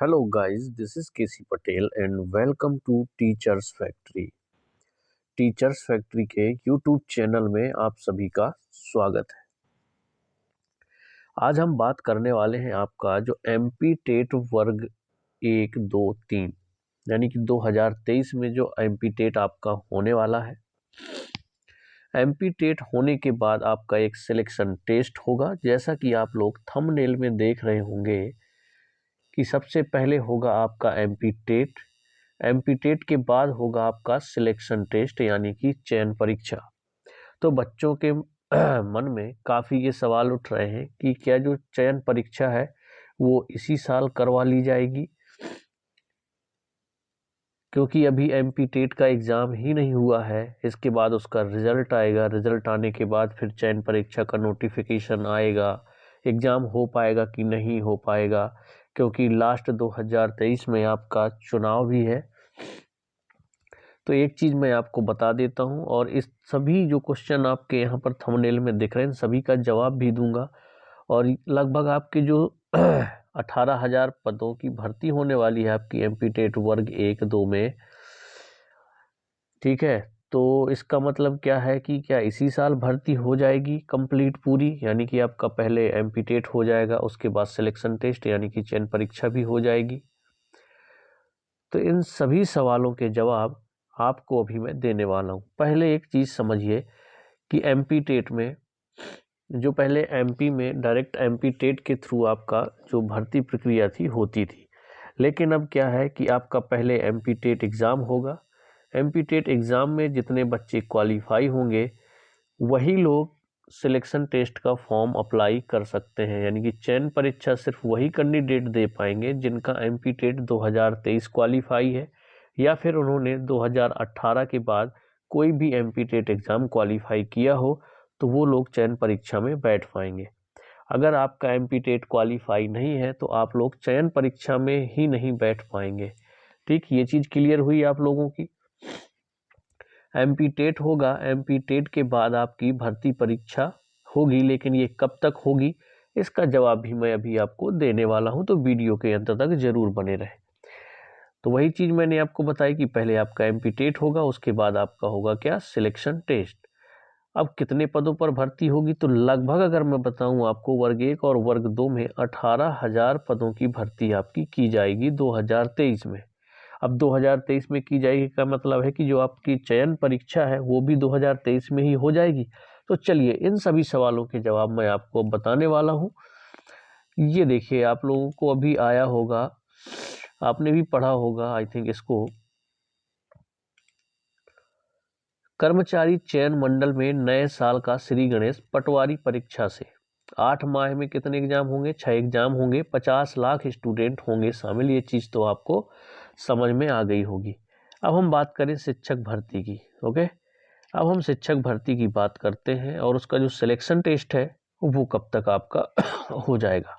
Hello guys, this is KC Patel and welcome to Teachers Factory। Teachers factory के YouTube channel में आप सभी का स्वागत है। आज हम बात करने वाले हैं आपका जो MP टेट वर्ग 1, 2, 3 यानी कि 2023 में जो MP टेट आपका होने वाला है। MP टेट होने के बाद आपका एक सिलेक्शन टेस्ट होगा, जैसा कि आप लोग थंबनेल में देख रहे होंगे कि सबसे पहले होगा आपका MP टेट के बाद होगा आपका सिलेक्शन टेस्ट यानी कि चयन परीक्षा। तो बच्चों के मन में काफ़ी ये सवाल उठ रहे हैं कि क्या जो चयन परीक्षा है वो इसी साल करवा ली जाएगी, क्योंकि अभी MP टेट का एग्ज़ाम ही नहीं हुआ है। इसके बाद उसका रिज़ल्ट आएगा, रिज़ल्ट आने के बाद फिर चयन परीक्षा का नोटिफिकेशन आएगा, एग्ज़ाम हो पाएगा कि नहीं हो पाएगा, क्योंकि लास्ट 2023 में आपका चुनाव भी है। तो एक चीज़ मैं आपको बता देता हूं, और इस सभी जो क्वेश्चन आपके यहाँ पर थंबनेल में दिख रहे हैं सभी का जवाब भी दूंगा। और लगभग आपके जो 18,000 पदों की भर्ती होने वाली है आपकी MP टेट वर्ग 1, 2 में, ठीक है। तो इसका मतलब क्या है कि क्या इसी साल भर्ती हो जाएगी कंप्लीट पूरी, यानी कि आपका पहले MP टेट हो जाएगा, उसके बाद सिलेक्शन टेस्ट यानी कि चयन परीक्षा भी हो जाएगी। तो इन सभी सवालों के जवाब आपको अभी मैं देने वाला हूँ। पहले एक चीज़ समझिए कि MP टेट में जो पहले MP में डायरेक्ट MP टेट के थ्रू आपका जो भर्ती प्रक्रिया थी होती थी, लेकिन अब क्या है कि आपका पहले MP टेट एग्ज़ाम होगा। MP टेट एग्ज़ाम में जितने बच्चे क्वालिफाई होंगे वही लोग सिलेक्शन टेस्ट का फॉर्म अप्लाई कर सकते हैं, यानी कि चयन परीक्षा सिर्फ वही कैंडिडेट दे पाएंगे जिनका MP टेट 2023 क्वालिफाई है, या फिर उन्होंने 2018 के बाद कोई भी MP टेट एग्ज़ाम क्वालिफाई किया हो, तो वो लोग चयन परीक्षा में बैठ पाएंगे। अगर आपका MP टेट क्वालिफाई नहीं है तो आप लोग चयन परीक्षा में ही नहीं बैठ पाएंगे। ठीक, ये चीज़ क्लियर हुई आप लोगों की। MP टेट होगा, MP टेट के बाद आपकी भर्ती परीक्षा होगी, लेकिन ये कब तक होगी इसका जवाब भी मैं अभी आपको देने वाला हूं, तो वीडियो के अंत तक जरूर बने रहे। तो वही चीज़ मैंने आपको बताई कि पहले आपका MP टेट होगा, उसके बाद आपका होगा क्या, सिलेक्शन टेस्ट। अब कितने पदों पर भर्ती होगी, तो लगभग अगर मैं बताऊं आपको वर्ग 1 और वर्ग 2 में 18,000 पदों की भर्ती आपकी की जाएगी 2023 में। अब 2023 में की जाएगी का मतलब है कि जो आपकी चयन परीक्षा है वो भी 2023 में ही हो जाएगी। तो चलिए इन सभी सवालों के जवाब मैं आपको बताने वाला हूँ। ये देखिए, आप लोगों को अभी आया होगा, आपने भी पढ़ा होगा आई थिंक इसको, कर्मचारी चयन मंडल में नए साल का श्री गणेश पटवारी परीक्षा से 8 माह में कितने एग्जाम होंगे, 6 एग्जाम होंगे, 50 लाख स्टूडेंट होंगे शामिल। ये चीज़ तो आपको समझ में आ गई होगी। अब हम बात करें शिक्षक भर्ती की। ओके, अब हम शिक्षक भर्ती की बात करते हैं, और उसका जो सिलेक्शन टेस्ट है वो कब तक आपका हो जाएगा।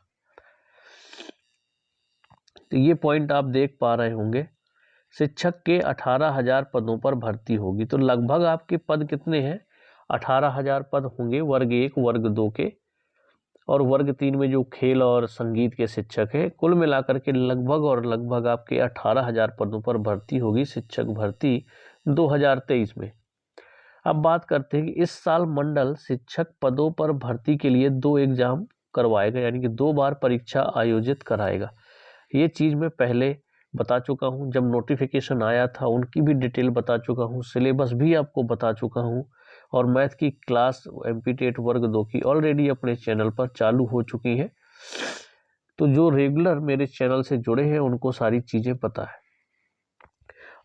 तो ये पॉइंट आप देख पा रहे होंगे, शिक्षक के 18,000 पदों पर भर्ती होगी। तो लगभग आपके पद कितने हैं, 18,000 पद होंगे वर्ग 1, वर्ग 2 के, और वर्ग 3 में जो खेल और संगीत के शिक्षक हैं। कुल मिलाकर के लगभग और लगभग आपके 18,000 पदों पर भर्ती होगी शिक्षक भर्ती 2023 में। अब बात करते हैं कि इस साल मंडल शिक्षक पदों पर भर्ती के लिए 2 एग्जाम करवाएगा, यानी कि 2 बार परीक्षा आयोजित कराएगा। ये चीज़ मैं पहले बता चुका हूँ, जब नोटिफिकेशन आया था उनकी भी डिटेल बता चुका हूँ, सिलेबस भी आपको बता चुका हूँ, और मैथ की क्लास MP टेट वर्ग 2 की ऑलरेडी अपने चैनल पर चालू हो चुकी है। तो जो रेगुलर मेरे चैनल से जुड़े हैं उनको सारी चीज़ें पता है।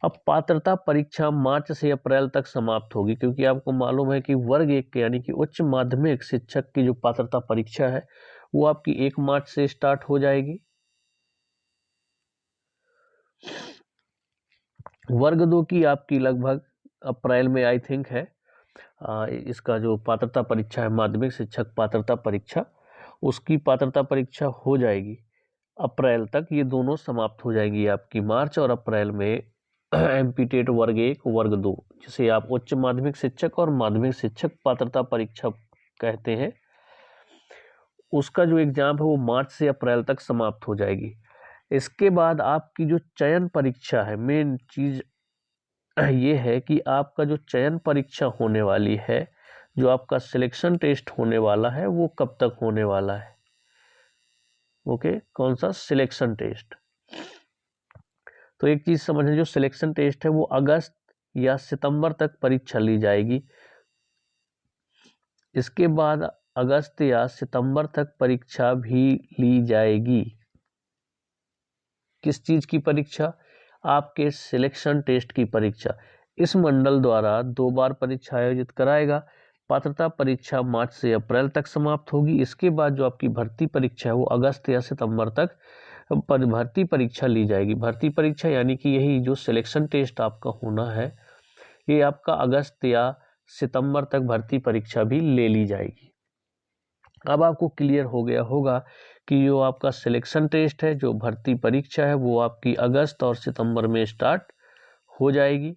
अब पात्रता परीक्षा मार्च से अप्रैल तक समाप्त होगी, क्योंकि आपको मालूम है कि वर्ग 1 यानी कि उच्च माध्यमिक शिक्षक की जो पात्रता परीक्षा है वो आपकी 1 मार्च से स्टार्ट हो जाएगी। वर्ग 2 की आपकी लगभग अप्रैल में आई थिंक है। इसका जो पात्रता परीक्षा है माध्यमिक शिक्षक पात्रता परीक्षा, उसकी पात्रता परीक्षा हो जाएगी अप्रैल तक। ये दोनों समाप्त हो जाएगी आपकी मार्च और अप्रैल में। MP टेट वर्ग 1, वर्ग 2, जिसे आप उच्च माध्यमिक शिक्षक और माध्यमिक शिक्षक पात्रता परीक्षा कहते हैं, उसका जो एग्जाम है वो मार्च से अप्रैल तक समाप्त हो जाएगी। इसके बाद आपकी जो चयन परीक्षा है, मेन चीज ये है कि आपका जो चयन परीक्षा होने वाली है, जो आपका सिलेक्शन टेस्ट होने वाला है, वो कब तक होने वाला है। ओके, कौन सा सिलेक्शन टेस्ट। तो एक चीज समझें, जो सिलेक्शन टेस्ट है वो अगस्त या सितंबर तक परीक्षा ली जाएगी। इसके बाद अगस्त या सितंबर तक परीक्षा भी ली जाएगी। किस चीज की परीक्षा? आपके सिलेक्शन टेस्ट की परीक्षा। इस मंडल द्वारा 2 बार परीक्षा आयोजित कराएगा। पात्रता परीक्षा मार्च से अप्रैल तक समाप्त होगी। इसके बाद जो आपकी भर्ती परीक्षा है वो अगस्त या सितंबर तक भर्ती परीक्षा ली जाएगी। भर्ती परीक्षा यानी कि यही जो सिलेक्शन टेस्ट आपका होना है, ये आपका अगस्त या सितंबर तक भर्ती परीक्षा भी ले ली जाएगी। अब आपको क्लियर हो गया होगा कि जो आपका सिलेक्शन टेस्ट है, जो भर्ती परीक्षा है, वो आपकी अगस्त और सितंबर में स्टार्ट हो जाएगी।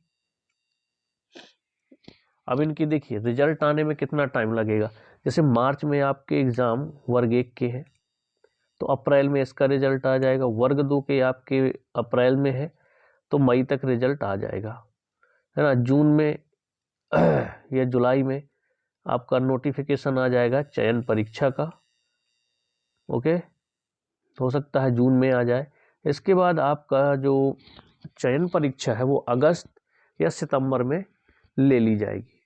अब इनकी देखिए रिजल्ट आने में कितना टाइम लगेगा। जैसे मार्च में आपके एग्जाम वर्ग 1 के हैं, तो अप्रैल में इसका रिजल्ट आ जाएगा। वर्ग 2 के आपके अप्रैल में है, तो मई तक रिजल्ट आ जाएगा, है ना। जून में या जुलाई में आपका नोटिफिकेशन आ जाएगा चयन परीक्षा का। ओके, हो सकता है जून में आ जाए। इसके बाद आपका जो चयन परीक्षा है वो अगस्त या सितंबर में ले ली जाएगी।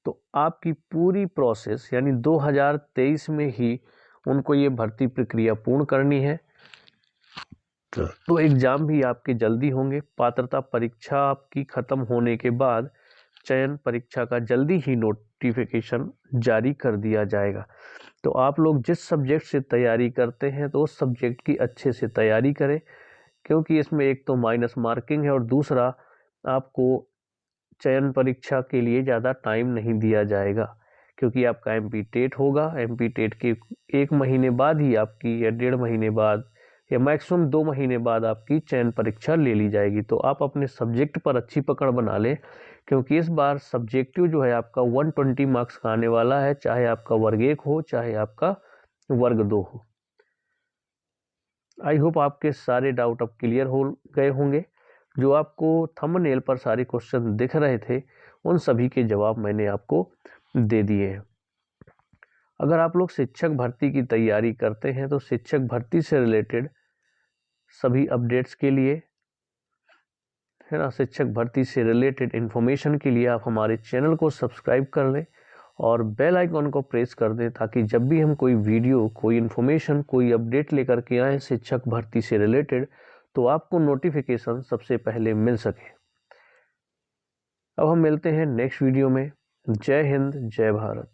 तो आपकी पूरी प्रोसेस यानी 2023 में ही उनको ये भर्ती प्रक्रिया पूर्ण करनी है। तो एग्जाम भी आपके जल्दी होंगे। पात्रता परीक्षा आपकी खत्म होने के बाद चयन परीक्षा का जल्दी ही नोटिफिकेशन जारी कर दिया जाएगा। तो आप लोग जिस सब्जेक्ट से तैयारी करते हैं तो उस सब्जेक्ट की अच्छे से तैयारी करें, क्योंकि इसमें एक तो माइनस मार्किंग है और दूसरा आपको चयन परीक्षा के लिए ज़्यादा टाइम नहीं दिया जाएगा, क्योंकि आपका एमपी टेट होगा। एमपी टेट के 1 महीने बाद ही आपकी, या 1.5 महीने बाद, या मैक्सिमम 2 महीने बाद आपकी चयन परीक्षा ले ली जाएगी। तो आप अपने सब्जेक्ट पर अच्छी पकड़ बना लें, क्योंकि इस बार सब्जेक्टिव जो है आपका 120 मार्क्स का आने वाला है, चाहे आपका वर्ग 1 हो चाहे आपका वर्ग 2 हो। आई होप आपके सारे डाउट अब क्लियर हो गए होंगे। जो आपको थंबनेल पर सारे क्वेश्चन दिख रहे थे, उन सभी के जवाब मैंने आपको दे दिए हैं। अगर आप लोग शिक्षक भर्ती की तैयारी करते हैं तो शिक्षक भर्ती से रिलेटेड सभी अपडेट्स के लिए, है ना, शिक्षक भर्ती से रिलेटेड इन्फॉर्मेशन के लिए आप हमारे चैनल को सब्सक्राइब कर लें और बेल आइकॉन को प्रेस कर दें, ताकि जब भी हम कोई वीडियो, कोई इन्फॉर्मेशन, कोई अपडेट लेकर के आए शिक्षक भर्ती से रिलेटेड, तो आपको नोटिफिकेशन सबसे पहले मिल सके। अब हम मिलते हैं नेक्स्ट वीडियो में। जय हिंद, जय भारत।